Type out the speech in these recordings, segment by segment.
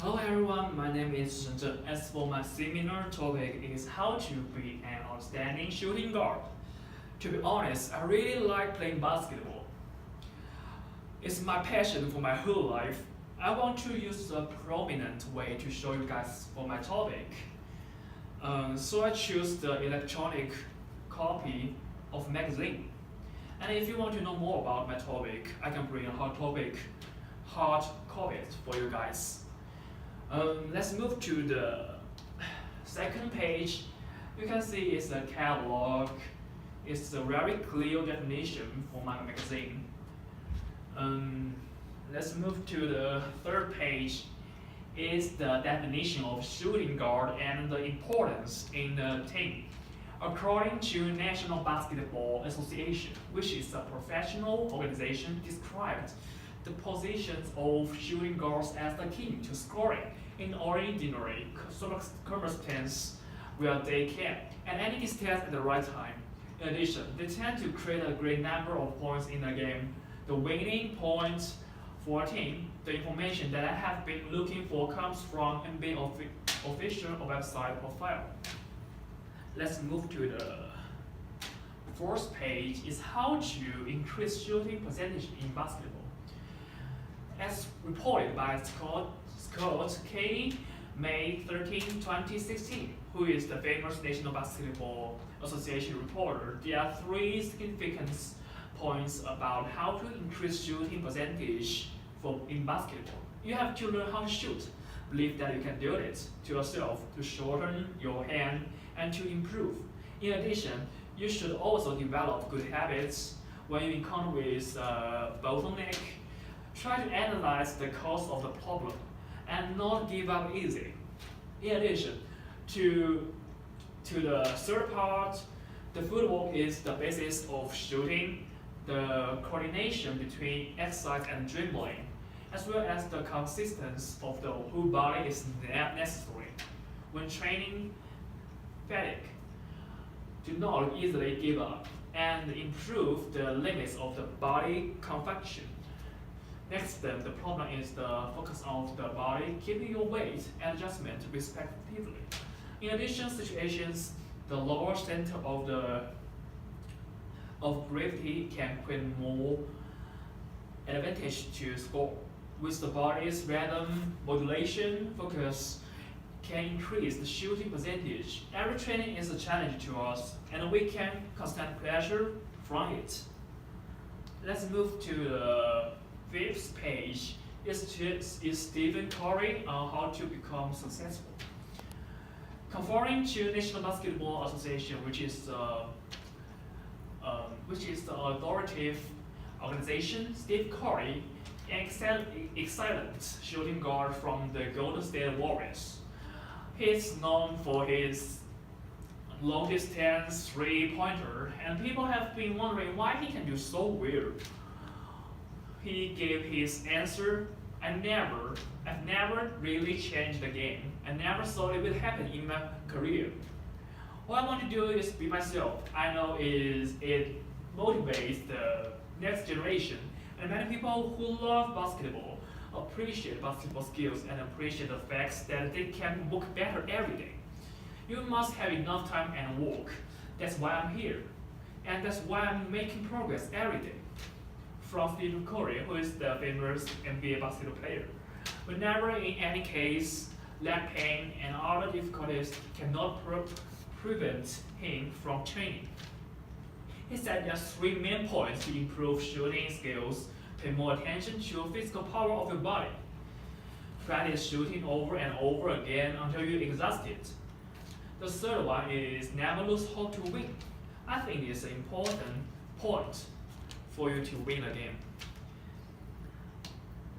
Hello everyone, my name is Shen Zhen. As for my seminar topic is how to be an outstanding shooting guard. To be honest, I really like playing basketball. It's my passion for my whole life. I want to use a prominent way to show you guys for my topic. So I choose the electronic copy of magazine. And if you want to know more about my topic, I can bring a hard copy for you guys. Let's move to the second page. You can see it's a catalog. It's a very clear definition for my magazine. Let's move to the third page. Is the definition of shooting guard and the importance in the team. According to National Basketball Association, which is a professional organization, described the positions of shooting guards as the key to scoring in ordinary circumstances where they can at any distance at the right time. In addition, they tend to create a great number of points in a game. The winning point for a team, the information that I have been looking for comes from NBA official website profile. Let's move to the fourth page is how to increase shooting percentage in basketball. As reported by Scott Katie, May 13, 2016, who is the famous National Basketball Association reporter, there are three significant points about how to increase shooting percentage in basketball. You have to learn how to shoot, believe that you can do it to yourself, to shorten your hand, and to improve. In addition, you should also develop good habits when you encounter with bottleneck. Try to analyze the cause of the problem and not give up easy. In addition to the third part, the footwork is the basis of shooting, the coordination between exercise and dribbling, as well as the consistency of the whole body is necessary. When training fatigue, do not easily give up and improve the limits of the body convection. Next step, the problem is the focus of the body, keeping your weight and adjustment respectively. In addition situations, the lower center of gravity can create more advantage to score. With the body's rhythm modulation focus can increase the shooting percentage. Every training is a challenge to us, and we can constant pressure from it. Let's move to the fifth page. Is Stephen Curry on how to become successful. Conforming to National Basketball Association, which is the authoritative organization, Steve Curry, an excellent shooting guard from the Golden State Warriors. He is known for his long distance three-pointer, and people have been wondering why he can do so well. He gave his answer, I've never really changed the game. I never thought it would happen in my career. What I want to do is be myself. I know it motivates the next generation, and many people who love basketball appreciate basketball skills and appreciate the fact that they can work better every day. You must have enough time and work. That's why I'm here, and that's why I'm making progress every day. From Stephen Curry, who is the famous NBA basketball player. Whenever in any case, leg pain and other difficulties cannot prevent him from training. He said there are three main points to improve shooting skills. Pay more attention to physical power of your body. Practice shooting over and over again until you exhaust it. The third one is never lose hope to win. I think it's an important point for you to win a game.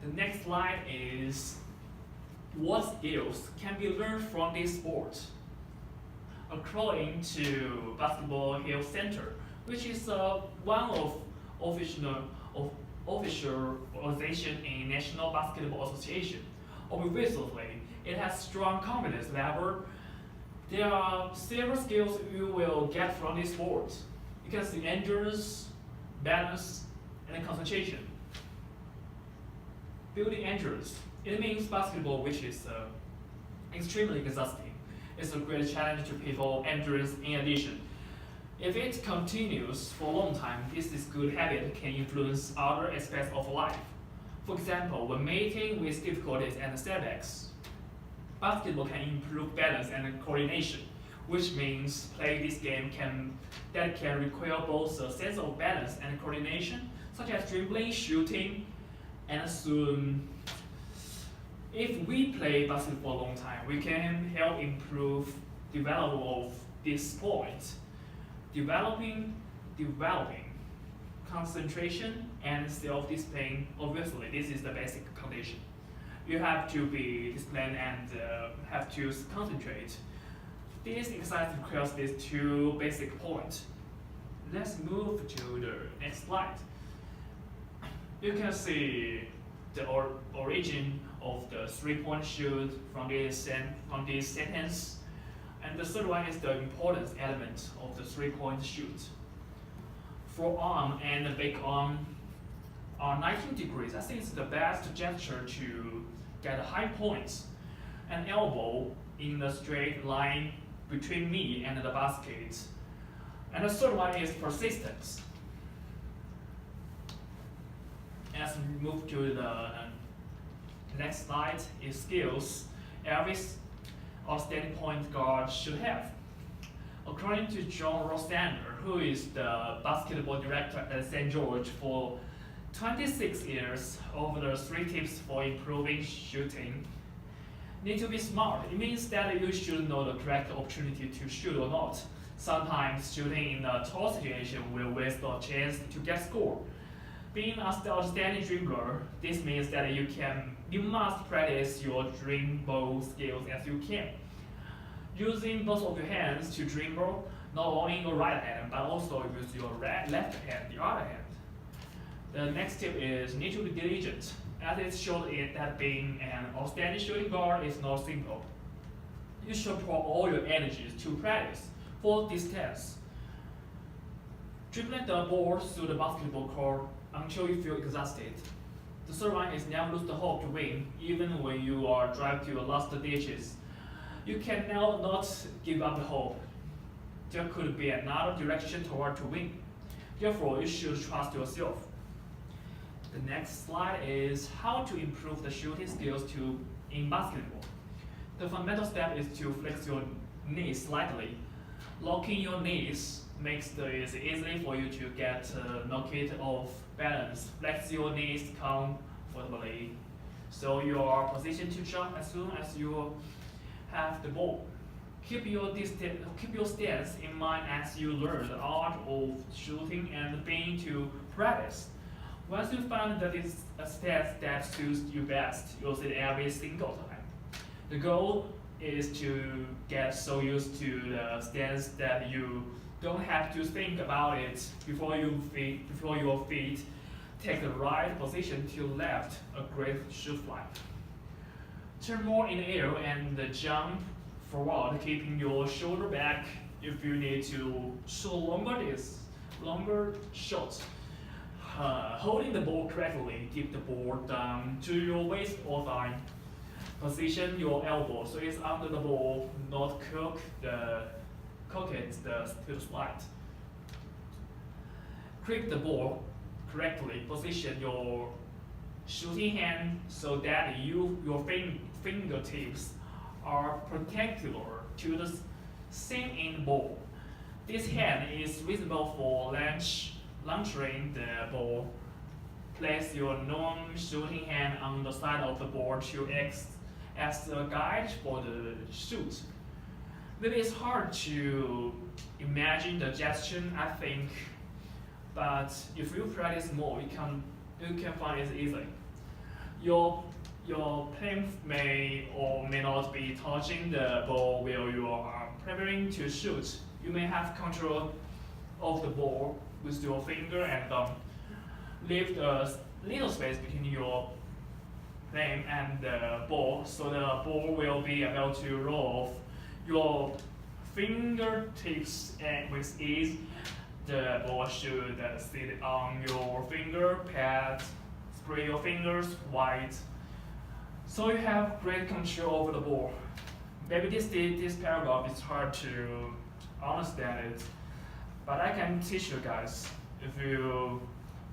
The next slide is what skills can be learned from this sport. According to Basketball Health Center, which is one of official organization in National Basketball Association, obviously it has strong confidence level. There are several skills you will get from this sport. You can see endurance, balance, and concentration. Building endurance It means basketball, which is extremely exhausting. It's a great challenge to people endurance in addition. If it continues for a long time, this good habit can influence other aspects of life. For example, when meeting with difficulties and setbacks, basketball can improve balance and coordination, which means playing this game can require both a sense of balance and coordination, such as dribbling, shooting, and soon. If we play basketball for a long time, we can help improve development of this sport, developing concentration and self-discipline. Obviously, this is the basic condition. You have to be disciplined and have to concentrate. This exercise requires these two basic points. Let's move to the next slide. You can see the origin of the three-point shoot from this sentence. And the third one is the important element of the three-point shoot. Forearm and the big arm are 19 degrees. I think it's the best gesture to get high points. An elbow in the straight line between me and the basket. And the third one is persistence. As we move to the next slide, is skills every outstanding point guard should have. According to John Rosander, who is the basketball director at St. George for 26 years, over the 3 tips for improving shooting. Need to be smart. It means that you should know the correct opportunity to shoot or not. Sometimes shooting in a tall situation will waste a chance to get score. Being an outstanding dribbler, this means that you must practice your dribble skills as you can. Using both of your hands to dribble, not only your right hand, but also use your left hand, the other hand. The next tip is need to be diligent, as it shows that being an outstanding shooting guard is not simple. You should pour all your energies to practice for this test. Dribbling the ball through the basketball court until you feel exhausted. The third one is never lose the hope to win, even when you are drive to your last ditches. You can now not give up the hope. There could be another direction toward to win. Therefore, you should trust yourself. The next slide is how to improve the shooting skills in basketball. The fundamental step is to flex your knees slightly. Locking your knees makes it easy for you to get knocked off balance. Flex your knees comfortably, so you are positioned to jump as soon as you have the ball. Keep your stance in mind as you learn the art of shooting and being to practice. Once you find that it's a stance that suits you best, use it every single time. The goal is to get so used to the stance that you don't have to think about it before your feet take the right position to left, a great shoot fly. Turn more in the air and jump forward, keeping your shoulder back if you need to show longer shots. Holding the ball correctly, keep the ball down to your waist or thigh. Position your elbow so it's under the ball, not cook it to the slide. Grip the ball correctly. Position your shooting hand so that your fingertips are perpendicular to the same end ball. This hand is reasonable for launching the ball. Place your non-shooting hand on the side of the ball to act as a guide for the shoot. Maybe it's hard to imagine the gesture, I think, but if you practice more, you can find it easy. Your palm may or may not be touching the ball while you are preparing to shoot. You may have control of the ball with your finger and thumb. Leave a little space between your palm and the ball so the ball will be able to roll off your fingertips and with ease. The ball should sit on your finger pad. Spray your fingers white So you have great control over the ball. Maybe this paragraph is hard to understand it, but I can teach you guys if you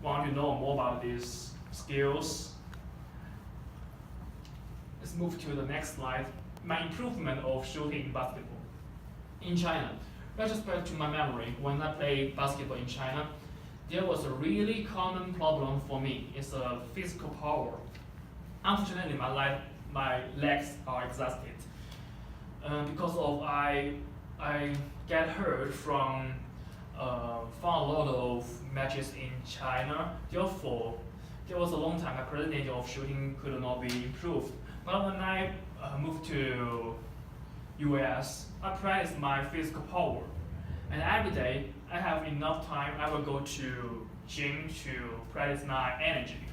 want to know more about these skills. Let's move to the next slide. My improvement of shooting basketball. In China, retrospect to my memory, when I played basketball in China, there was a really common problem for me. It's a physical power. Unfortunately, my legs are exhausted because of I get hurt from a lot of matches in China. Therefore, there was a long time my percentage of shooting could not be improved. But when I moved to US, I practice my physical power, and every day I have enough time. I will go to gym to practice my energy.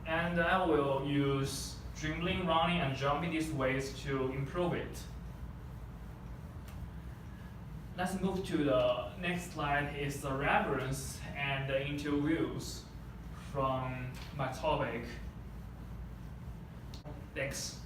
And I will use dribbling, running, and jumping these ways to improve it. Let's move to the next slide. Is the reference and the interviews from my topic. Thanks.